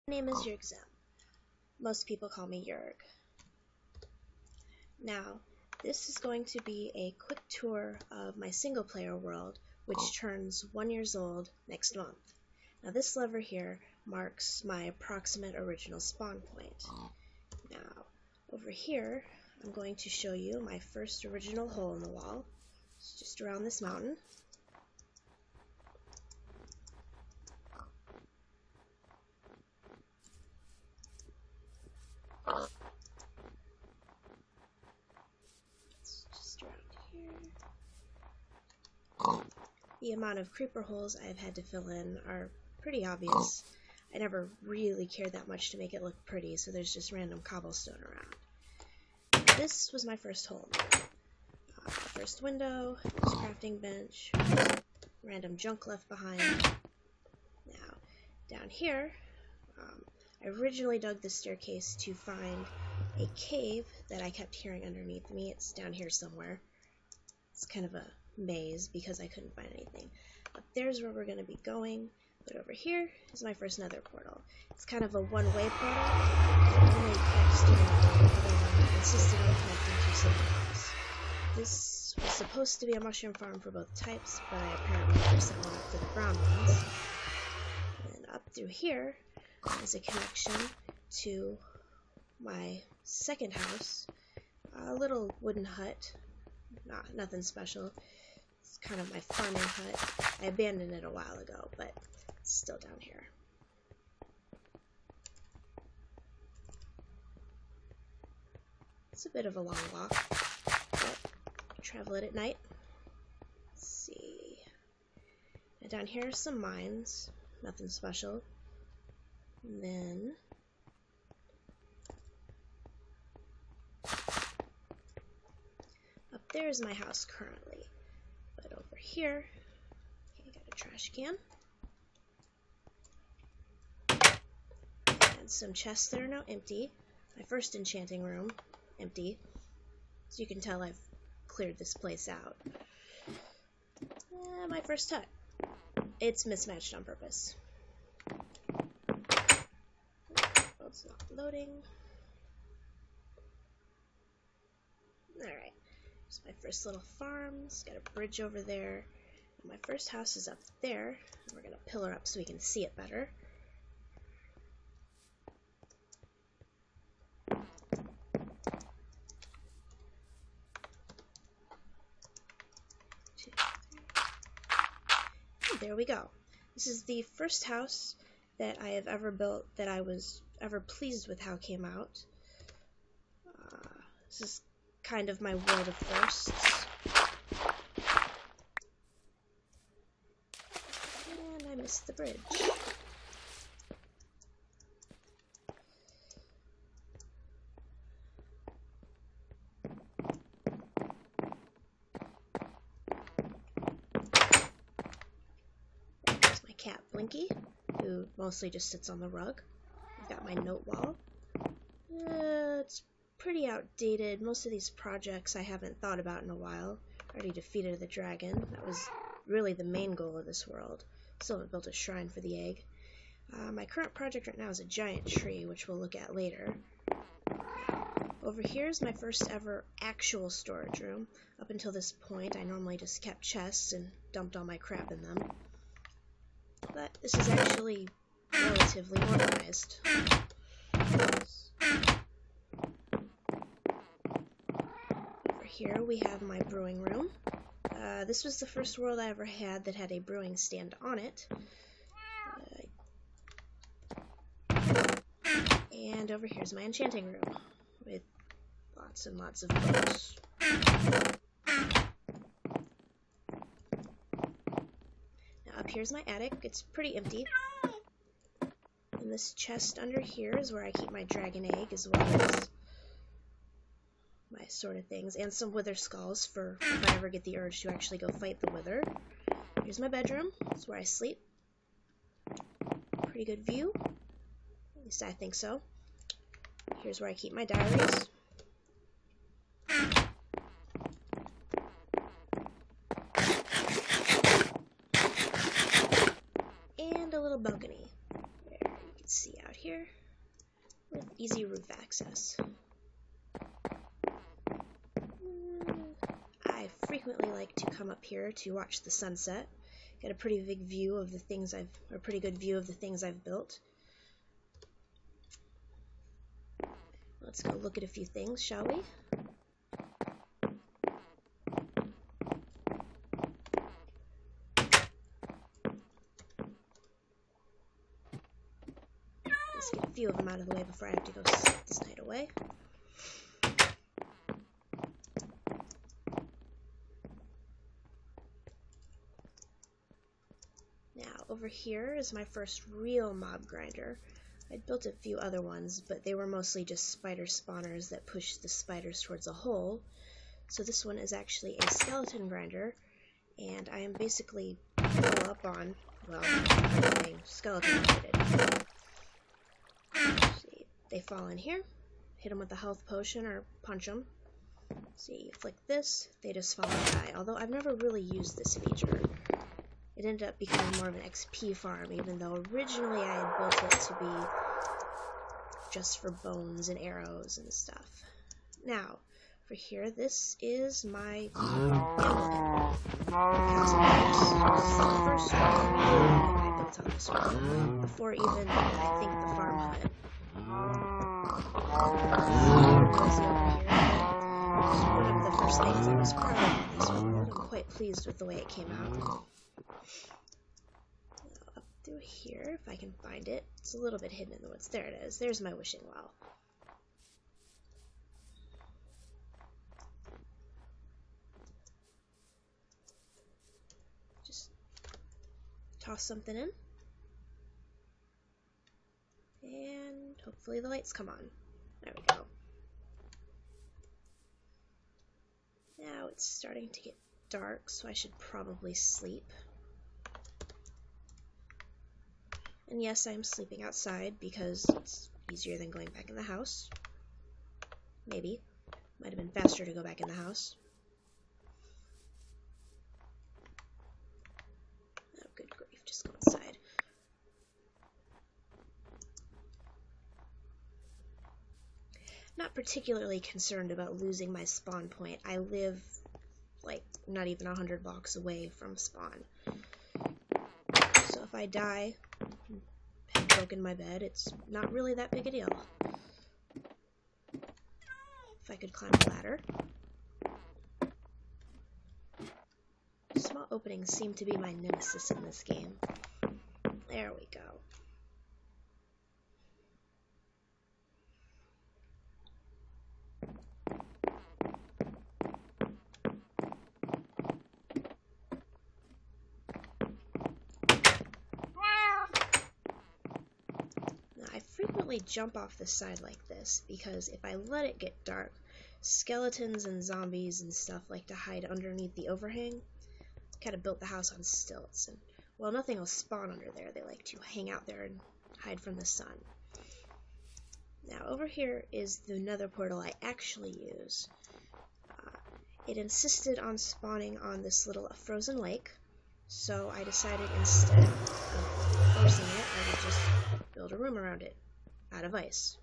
My name is Yirggzmb. Most people call me Yirg. Now, this is going to be a quick tour of my single-player world, which turns 1 year old next month. Now, this lever here marks my approximate original spawn point. Now, over here, I'm going to show you my first original hole in the wall. It's just around this mountain. It's just around here. The amount of creeper holes I've had to fill in are pretty obvious. I never really cared that much to make it look pretty, so there's just random cobblestone around. This was my first hole. First window, this crafting bench, random junk left behind. Now, down here, I originally dug the staircase to find a cave that I kept hearing underneath me. It's down here somewhere. It's kind of a maze because I couldn't find anything. Up there's where we're going to be going, but over here is my first Nether Portal. It's kind of a one-way portal. It only connects to the other one, insisted on connecting to something else. This was supposed to be a mushroom farm for both types, but I apparently never set one up for the brown ones. And up through here is a connection to my second house, a little wooden hut. Nothing special. It's kind of my farming hut. I abandoned it a while ago, but it's still down here. It's a bit of a long walk, but I travel it at night. Let's see. And down here are some mines. Nothing special. And then up there is my house currently. But over here, okay, got a trash can. And some chests that are now empty. My first enchanting room, empty. So you can tell I've cleared this place out. My first hut. It's mismatched on purpose. It's not loading. Alright. Here's my first little farm. It's got a bridge over there. And my first house is up there. We're going to pillar up so we can see it better. And there we go. This is the first house that I have ever built that I was ever pleased with how it came out. This is kind of my world of firsts. And I missed the bridge. There's my cat Blinky, who mostly just sits on the rug. I've got my note wall. It's pretty outdated. Most of these projects I haven't thought about in a while. Already defeated the dragon. That was really the main goal of this world. Still haven't built a shrine for the egg. My current project right now is a giant tree, which we'll look at later. Over here is my first ever actual storage room. Up until this point, I normally just kept chests and dumped all my crap in them. But this is actually relatively organized. Over here we have my brewing room. This was the first world I ever had that had a brewing stand on it. And over here's my enchanting room with lots and lots of books. Now up here's my attic. It's pretty empty. And this chest under here is where I keep my dragon egg as well as my sort of things, and some wither skulls for if I ever get the urge to actually go fight the wither. Here's my bedroom. It's where I sleep. Pretty good view. At least I think so. Here's where I keep my diaries. And a little balcony. There, you can see out here. here with easy roof access. I frequently like to come up here to watch the sunset. Get a pretty big view of the things pretty good view of the things I've built. Let's go look at a few things, shall we? Let's get a few of them out of the way before I have to go sleep this night away. Over here is my first real mob grinder. I'd built a few other ones, but they were mostly just spider spawners that pushed the spiders towards a hole. So this one is actually a skeleton grinder, and I am basically full up on, well, everything skeleton related. See, they fall in here, hit them with a health potion or punch them. See, you flick this, they just fall and die, although I've never really used this feature. It ended up becoming more of an XP farm, even though originally I had built it to be just for bones and arrows and stuff. Now, for here, this is my ammo pit. First I built on this one, before even, I think, the farm hut. One of the first things I was proud of in this world. I'm quite pleased with the way it came out. Up through here, if I can find it. It's a little bit hidden in the woods. There it is. There's my wishing well. Just toss something in. And hopefully the lights come on. There we go. Now it's starting to get dark, so I should probably sleep. And yes, I'm sleeping outside because it's easier than going back in the house. Maybe. Might have been faster to go back in the house. Oh, good grief, just go inside. Not particularly concerned about losing my spawn point. I live, like, not even 100 blocks away from spawn. So if I die, have broken my bed, it's not really that big a deal. If I could climb a ladder. Small openings seem to be my nemesis in this game. There we go. I frequently jump off the side like this because if I let it get dark, skeletons and zombies and stuff like to hide underneath the overhang. Kind of built the house on stilts, and well, nothing will spawn under there. They like to hang out there and hide from the sun. Now over here is the Nether Portal I actually use. It insisted on spawning on this little frozen lake, so I decided instead of forcing it, I would just build a room around it, out of ice.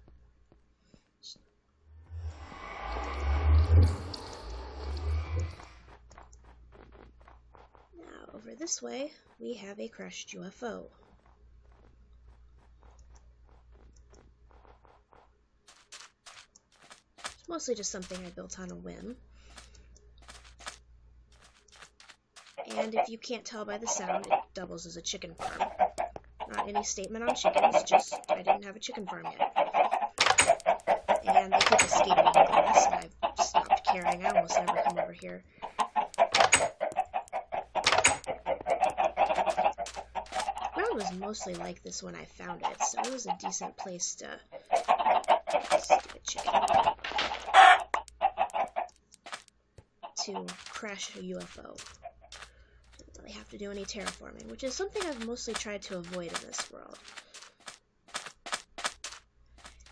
Now, over this way, we have a crashed UFO. It's mostly just something I built on a whim. And if you can't tell by the sound, it doubles as a chicken farm. Not any statement on chickens, just I didn't have a chicken farm yet. And they keep escaping the glass, and I've stopped caring. I almost never come over here. The ground was mostly like this when I found it, so it was a decent place to stick a chicken. To crash a UFO. Didn't really have to do any terraforming, which is something I've mostly tried to avoid in this world.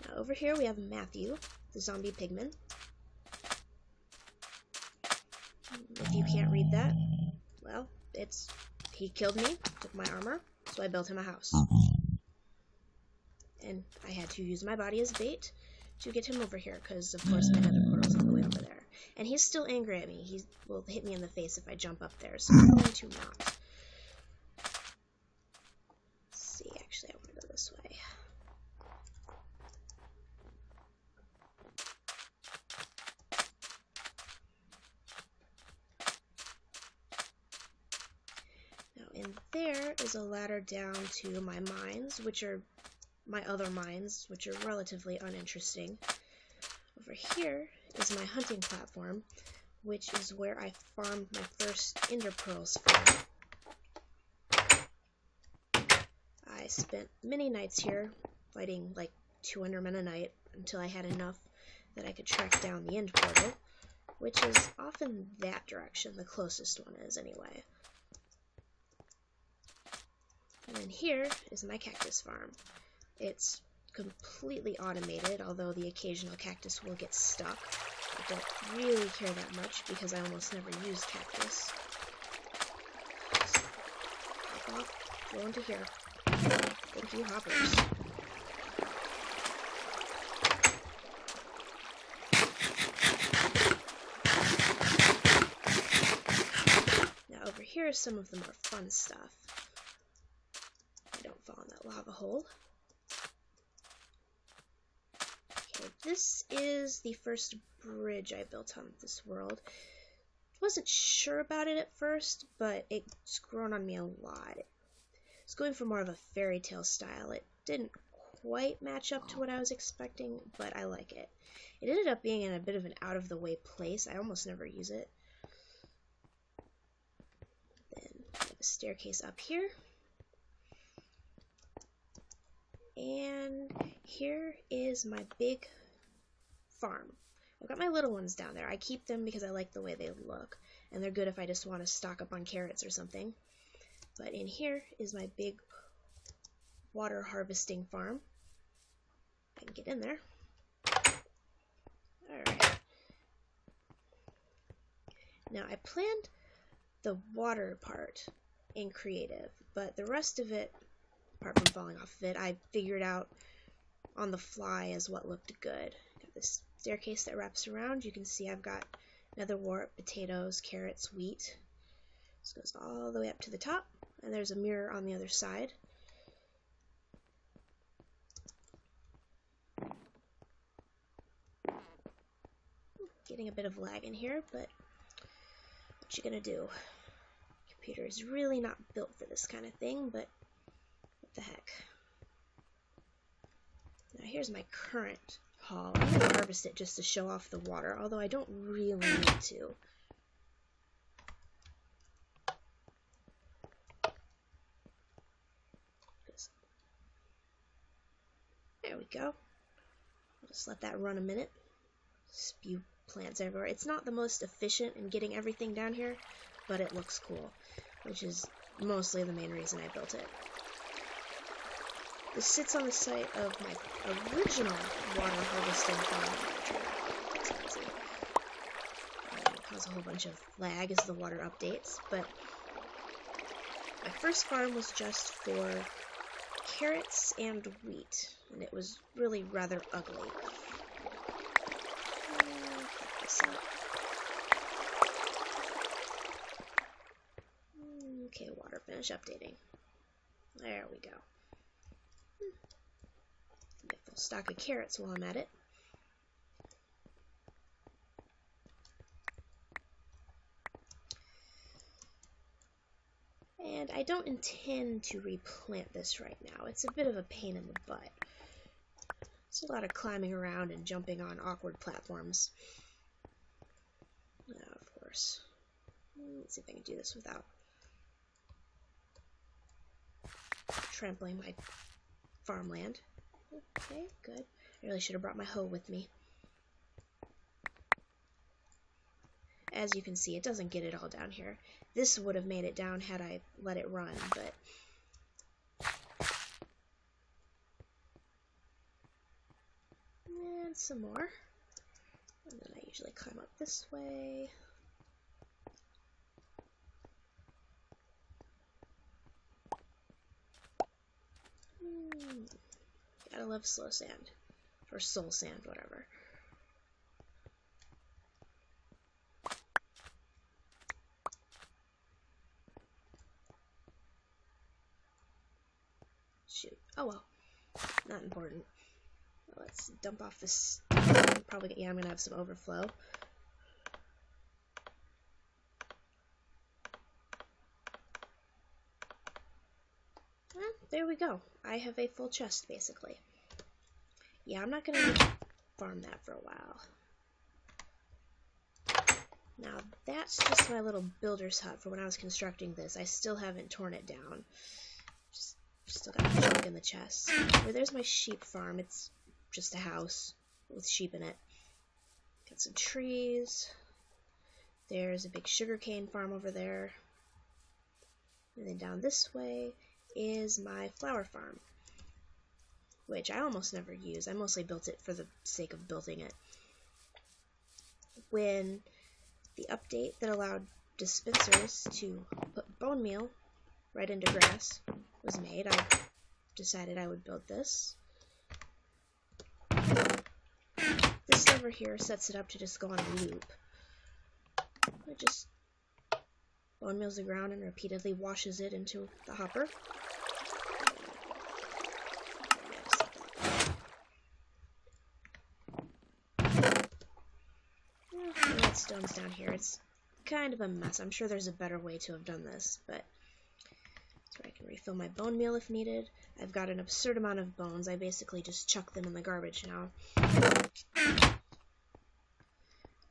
Now over here we have Matthew, the zombie pigman. If you can't read that, well, he killed me, took my armor, so I built him a house. and I had to use my body as bait to get him over here, because of course my nether portal's all the way over there. And he's still angry at me. He will hit me in the face if I jump up there, so I'm going to not. Let's see, actually I want to go this way. And there is a ladder down to my mines, which are my other mines, which are relatively uninteresting. Over here is my hunting platform, which is where I farmed my first ender pearls from. I spent many nights here, fighting like 2 endermen a night, until I had enough that I could track down the end portal, which is off in that direction, the closest one is anyway. And then here is my cactus farm. It's completely automated, although the occasional cactus will get stuck. I don't really care that much because I almost never use cactus. Just hop off, go into here. Thank you, hoppers. Now over here is some of the more fun stuff. Don't fall in that lava hole. Okay, this is the first bridge I built on this world. Wasn't sure about it at first, but it's grown on me a lot. It's going for more of a fairy tale style. It didn't quite match up to what I was expecting, but I like it. It ended up being in a bit of an out-of-the-way place. I almost never use it. Then I have a staircase up here. And here is my big farm. I've got my little ones down there. I keep them because I like the way they look, and they're good if I just want to stock up on carrots or something. But in here is my big water harvesting farm. I can get in there. Alright. Now I planned the water part in creative, but the rest of it, apart from falling off of it, I figured out on the fly as what looked good. Got this staircase that wraps around. You can see I've got nether wart, potatoes, carrots, wheat. This goes all the way up to the top, and there's a mirror on the other side. Getting a bit of lag in here, but what you gonna do? Computer is really not built for this kind of thing, but what the heck. Now here's my current haul. I'm going to harvest it just to show off the water, although I don't really need to. There we go. I'll just let that run a minute. Spew plants everywhere. It's not the most efficient in getting everything down here, but it looks cool, which is mostly the main reason I built it. This sits on the site of my original water harvesting farm. That's easy. It'll cause a whole bunch of lag as the water updates, but my first farm was just for carrots and wheat, and it was really rather ugly. Okay, water, finish updating. There we go. Get a full stock of carrots while I'm at it. And I don't intend to replant this right now. It's a bit of a pain in the butt. It's a lot of climbing around and jumping on awkward platforms. Now, of course. Let's see if I can do this without trampling my farmland. Okay, good. I really should have brought my hoe with me. As you can see, it doesn't get it all down here. This would have made it down had I let it run, but and some more. And then I usually climb up this way. Gotta love slow sand. Or soul sand, whatever. Shoot. Oh well. Not important. Let's dump off this. Probably, yeah, I'm gonna have some overflow. Well, there we go. I have a full chest, basically. Yeah, I'm not gonna farm that for a while. Now, that's just my little builder's hut for when I was constructing this. I still haven't torn it down. Still got junk in the chest. Where there's my sheep farm. It's just a house with sheep in it. Got some trees. There's a big sugarcane farm over there. And then down this way is my flower farm, which I almost never use. I mostly built it for the sake of building it. When the update that allowed dispensers to put bone meal right into grass was made, I decided I would build this. This lever here sets it up to just go on a loop. It just bone meals the ground and repeatedly washes it into the hopper. And that stone's down here. It's kind of a mess. I'm sure there's a better way to have done this, but so I can refill my bone meal if needed. I've got an absurd amount of bones. I basically just chuck them in the garbage now,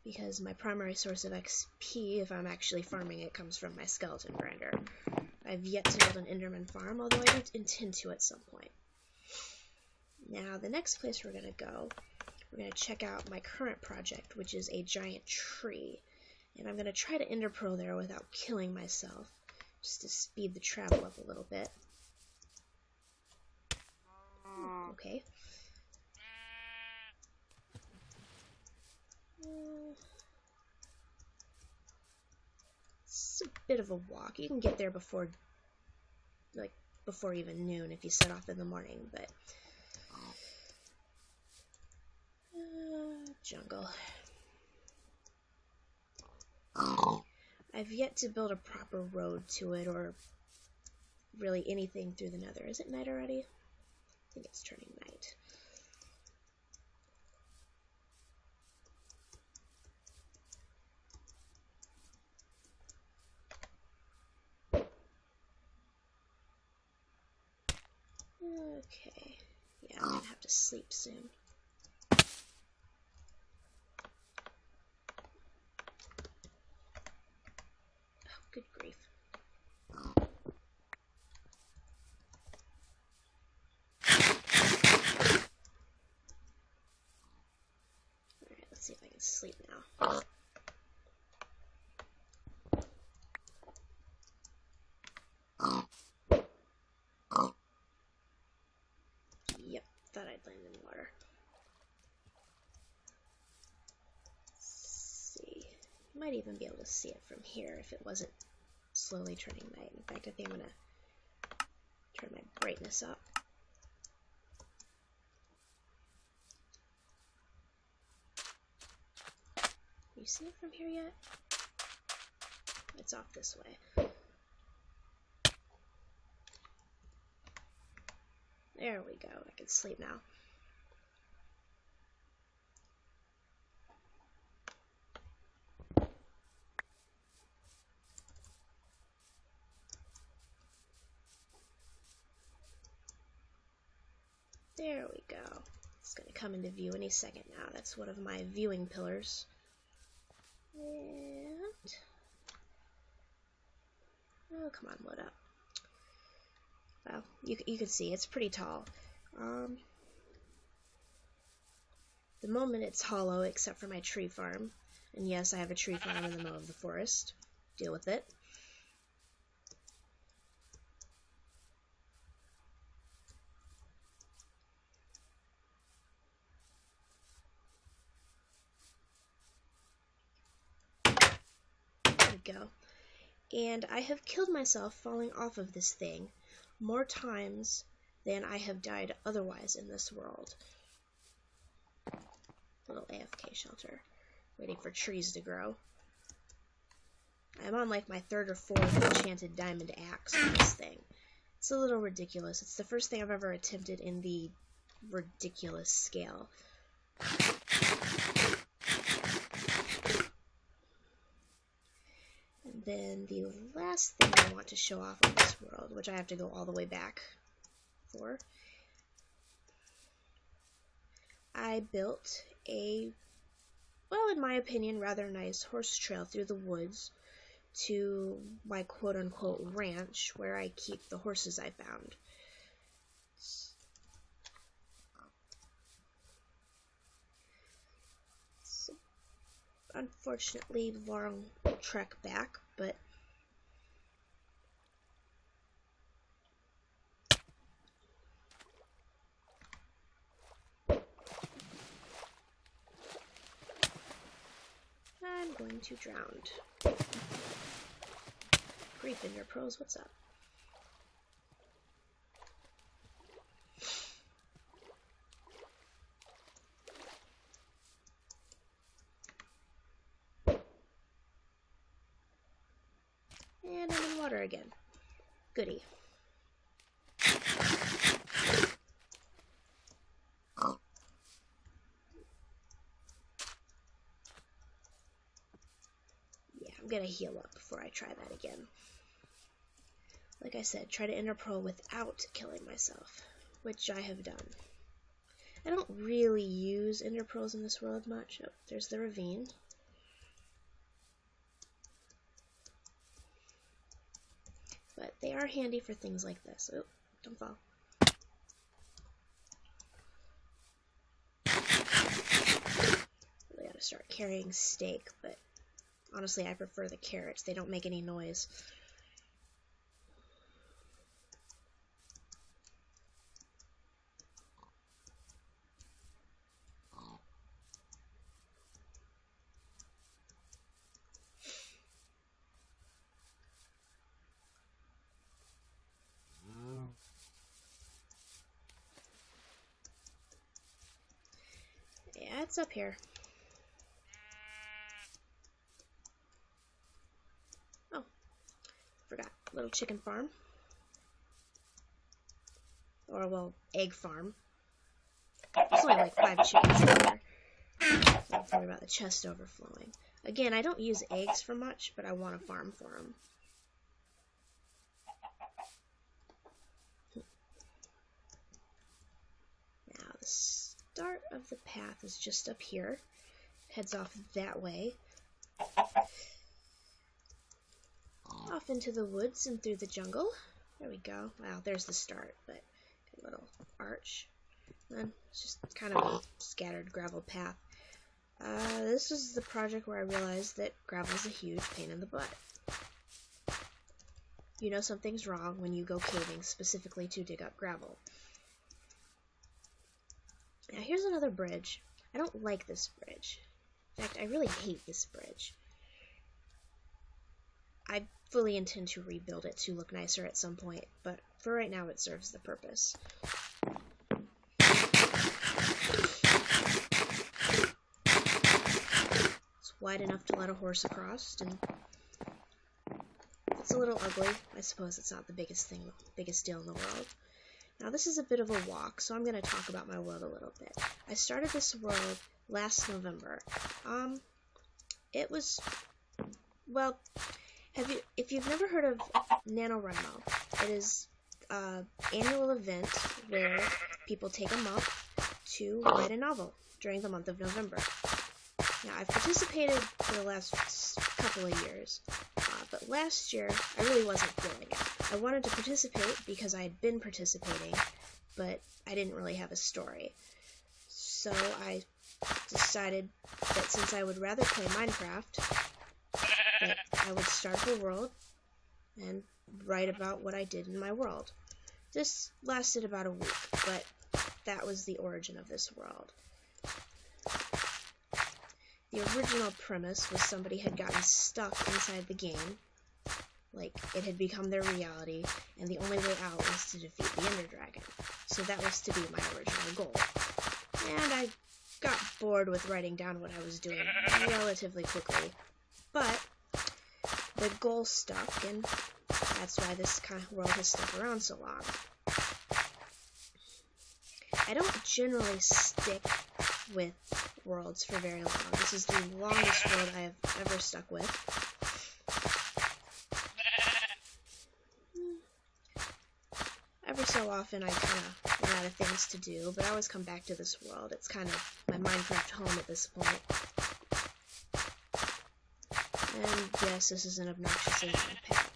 because my primary source of XP, if I'm actually farming it, comes from my skeleton grinder. I've yet to build an Enderman farm, although I do intend to at some point. Now, the next place we're going to go, we're going to check out my current project, which is a giant tree. And I'm going to try to ender pearl there without killing myself, just to speed the travel up a little bit. Okay. It's a bit of a walk. You can get there before even noon if you set off in the morning, but jungle. I've yet to build a proper road to it, or really anything through the Nether. Is it night already? I think it's turning night. Okay. Yeah, I'm gonna have to sleep soon. Oh, good grief. Alright, let's see if I can sleep now. Yep, thought I'd land in water. Let's see. Might even be able to see it from here if it wasn't slowly turning night. In fact, I think I'm gonna turn my brightness up. Can you see it from here yet? It's off this way. There we go. I can sleep now. There we go. It's going to come into view any second now. That's one of my viewing pillars. And oh, come on, load up. Well, you can see it's pretty tall. The moment it's hollow, except for my tree farm. And yes, I have a tree farm in the middle of the forest. Deal with it. There we go. And I have killed myself falling off of this thing more times than I have died otherwise in this world. Little AFK shelter, waiting for trees to grow. I'm on like my 3rd or 4th enchanted diamond axe on this thing. It's a little ridiculous. It's the first thing I've ever attempted in the ridiculous scale. And then the last thing I want to show off in this world, which I have to go all the way back for, I built a, well, in my opinion, rather nice horse trail through the woods to my quote-unquote ranch, where I keep the horses I found. It's unfortunately long trek back, but I'm going to drown. Grief in your pros, what's up? And I'm in water again. Goody. Yeah, I'm gonna heal up before I try that again. Like I said, try to ender pearl without killing myself, which I have done. I don't really use ender pearls in this world much. Oh, there's the ravine. But they are handy for things like this. Oh, don't fall. Really gotta start carrying steak, but honestly I prefer the carrots. They don't make any noise. Yeah, it's up here. Oh, forgot. Little chicken farm. Or, well, egg farm. There's only like 5 chickens in there. Don't worry about the chest overflowing. Again, I don't use eggs for much, but I want to farm for them. Now, the start of the path is just up here. Heads off that way. Off into the woods and through the jungle. There we go. Wow, there's the start, but a little arch. Then it's just kind of a scattered gravel path. This is the project where I realized that gravel is a huge pain in the butt. You know something's wrong when you go caving specifically to dig up gravel. Now here's another bridge. I don't like this bridge. In fact, I really hate this bridge. I fully intend to rebuild it to look nicer at some point, but for right now it serves the purpose. It's wide enough to let a horse across, and it's a little ugly. I suppose it's not the biggest deal in the world. Now this is a bit of a walk, so I'm going to talk about my world a little bit. I started this world last November. It was, well, if you've never heard of NaNoWriMo, it is an annual event where people take a month to write a novel during the month of November. Now, I've participated for the last couple of years, but last year I really wasn't feeling it. I wanted to participate because I had been participating, but I didn't really have a story. So I decided that since I would rather play Minecraft, that I would start a world and write about what I did in my world. This lasted about a week, but that was the origin of this world. The original premise was somebody had gotten stuck inside the game, like it had become their reality, and the only way out was to defeat the Ender Dragon. So that was to be my original goal. And I got bored with writing down what I was doing relatively quickly, but the goal stuck, and that's why this kind of world has stuck around so long. I don't generally stick with worlds for very long. This is the longest world I have ever stuck with. Every so often I kind of run out of things to do, but I always come back to this world. It's kind of my Minecraft home at this point. And yes, this is an obnoxiously long path.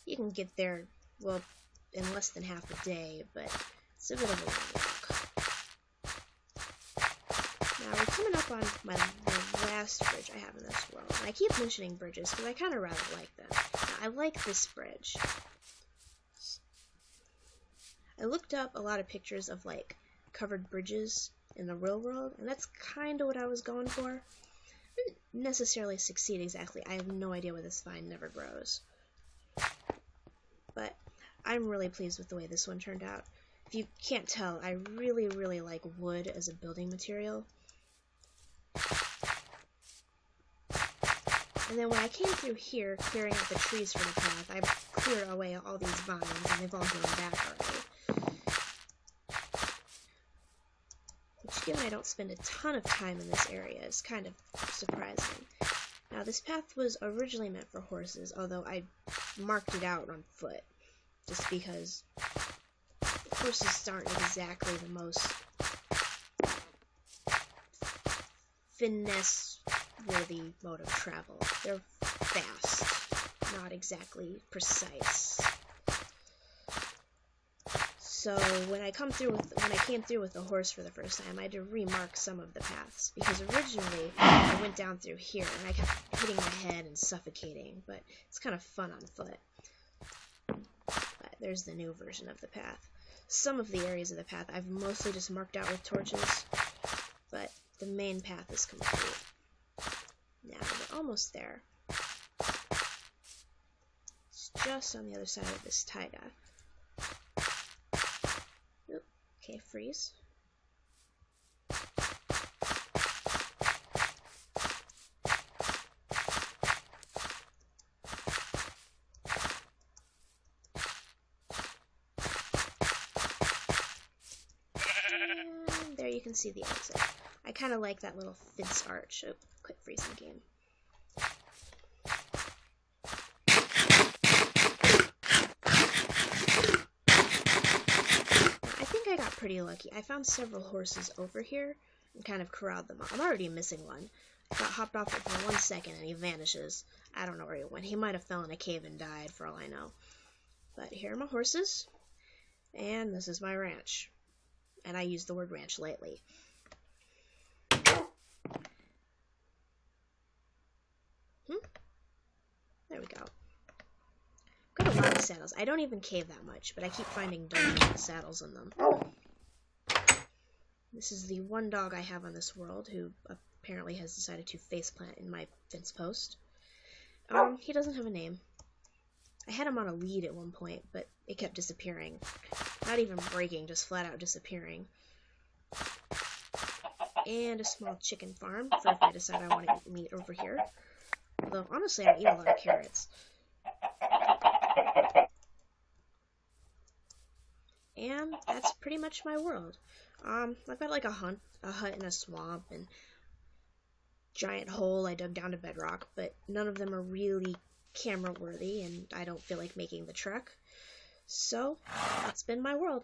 You can get there, well, in less than half a day, but it's a bit of a long walk. Now we're coming up on the last bridge I have in this world. And I keep mentioning bridges because I kind of rather like them. Now, I like this bridge. I looked up a lot of pictures of like covered bridges in the real world, and that's kind of what I was going for. I didn't necessarily succeed exactly. I have no idea where this vine never grows. But I'm really pleased with the way this one turned out. If you can't tell, I really, really like wood as a building material. And then when I came through here, clearing out the trees for the path, I cleared away all these vines, and they've all grown back already. Which, given I don't spend a ton of time in this area, is kind of surprising. Now, this path was originally meant for horses, although I marked it out on foot, just because horses aren't exactly the most finesse-worthy mode of travel. They're fast, not exactly precise. So when I came through with the horse for the first time, I had to remark some of the paths, because originally I went down through here and I kept hitting my head and suffocating, but it's kind of fun on foot. But there's the new version of the path. Some of the areas of the path I've mostly just marked out with torches, but the main path is complete. Now we're almost there. It's just on the other side of this taiga. Okay, freeze. And there you can see the exit. I kind of like that little fence arch. Oh, quit freezing game. I got pretty lucky. I found several horses over here and kind of corralled them. I'm already missing one. I got hopped off it for 1 second and he vanishes. I don't know where he went. He might have fell in a cave and died for all I know. But here are my horses, and this is my ranch. And I use the word ranch lightly. There we go. Got a lot of saddles. I don't even cave that much, but I keep finding diamonds with saddles in them. This is the one dog I have on this world, who apparently has decided to faceplant in my fence post. He doesn't have a name. I had him on a lead at one point, but it kept disappearing. Not even breaking, just flat out disappearing. And a small chicken farm, for if I decide I want to eat meat over here. Although, honestly, I eat a lot of carrots. And that's pretty much my world. I've got like a hut in a swamp and giant hole I dug down to bedrock, but none of them are really camera worthy, and I don't feel like making the trek. So that's been my world.